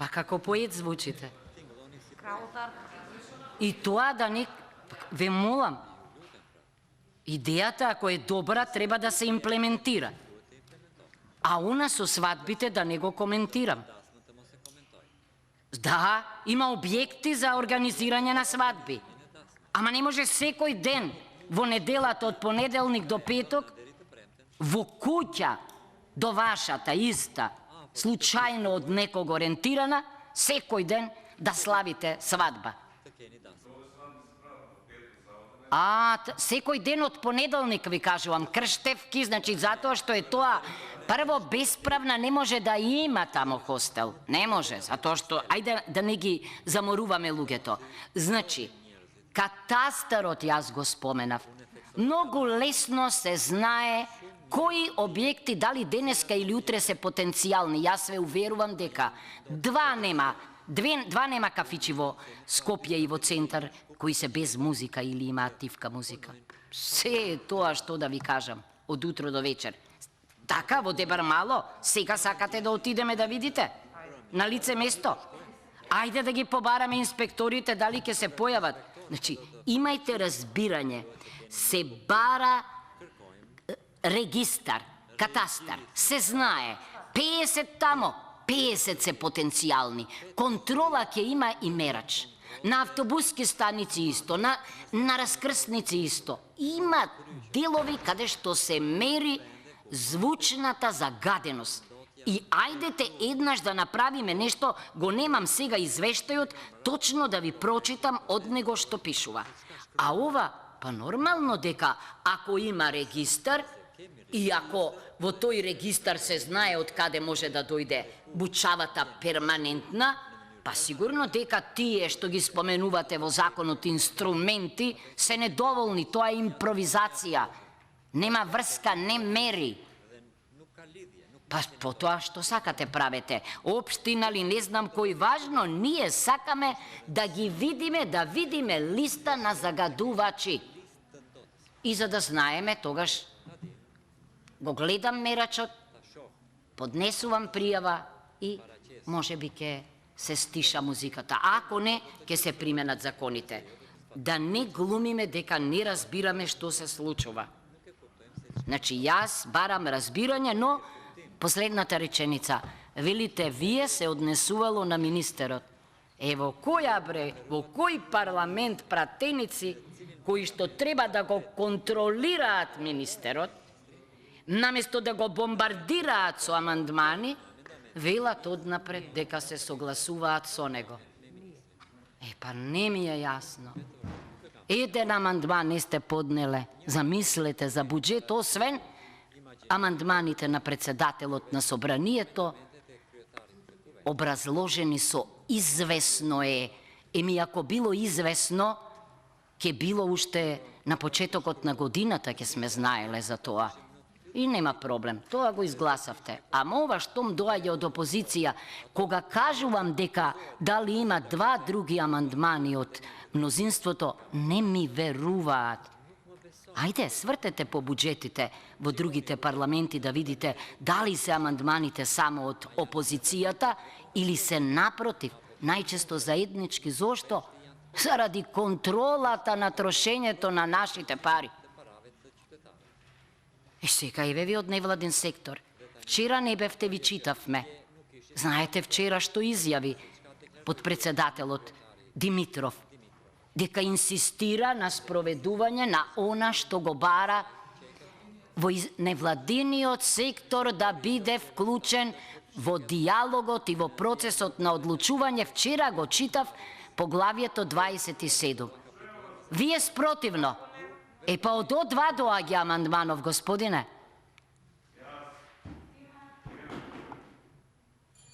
Па како поет звучите. И тоа да не... Ве молам, идејата, ако е добра, треба да се имплементира. А она со свадбите да не го коментирам. Да, има објекти за организирање на свадби. Ама не може секој ден, во неделата од понеделник до петок, во куќа до вашата иста, случајно од некого рентирана, секој ден да славите свадба. Секој ден од понеделник ви кажувам, крштевки, значи затоа што е тоа прво бесправна, не може да има тамо хостел. Не може, затоа што, ајде да не ги заморуваме луѓето. Значи, катастарот јас го споменав. Многу лесно се знае кои објекти, дали денеска или утре се потенцијални. Јас ве уверувам дека два нема кафичи во Скопје и во центар, кои се без музика или имаат тивка музика. Се тоа што да ви кажам, од утро до вечер. Така, во Дебар мало, сега сакате да отидеме да видите? На лице место? Ајде да ги побараме инспекторите, дали ќе се појават. Значи, имајте разбирање, се бара регистар, катастар, се знае, 50 тамо, 50 се потенцијални. Контрола ќе има и мерач. На автобуски станици исто, на раскрсници исто. Има делови каде што се мери звучната загаденост. И ајдете еднаш да направиме нешто, го немам сега извештајот, точно да ви прочитам од него што пишува. А ова, па нормално дека ако има регистар, и ако во тој регистар се знае од каде може да дојде бучавата перманентна, па сигурно дека тие што ги споменувате во законот инструменти се недоволни, тоа е импровизација. Нема врска, не мери. Па по тоа што сакате правете, општина ли не знам кој, важно, ние сакаме да ги видиме, да видиме листа на загадувачи. И за да знаеме, тогаш го гледам мерачот, поднесувам пријава и може би ќе се стиша музиката. Ако не, ќе се применат законите. Да не глумиме дека не разбираме што се случува. Значи, јас барам разбирање, но последната реченица. Велите, вие се однесувало на министерот. Во која бре, во кој парламент пратеници кои што треба да го контролираат министерот, наместо да го бомбардираат со амандмани, велат однапред дека се согласуваат со него. Па не ми е јасно. Еден амандман не сте поднеле, замислете за буџет, освен амандманите на председателот на собранието, образложени со известно е. Ако било известно, ќе било уште на почетокот на годината, ќе сме знаеле за тоа. И нема проблем, тоа го изгласавте. Ама ова штом доаѓа од опозиција, кога кажувам дека дали има два други амандмани од мнозинството, не ми веруваат. Ајде, свртете по буџетите во другите парламенти да видите дали се амандманите само од опозицијата или се напротив, најчесто заеднички. Зошто? Заради контролата на трошењето на нашите пари. Сега еве ви од невладен сектор. Вчера не бевте, ви читавме. Знаете вчера што изјави подпредседателот Димитров? Дека инсистира на спроведување на она што го бара во невладиниот сектор да биде вклучен во диалогот и во процесот на одлучување. Вчера го читав поглавието 27. Вие спротивно. Па од два доаѓа амандманов, господине.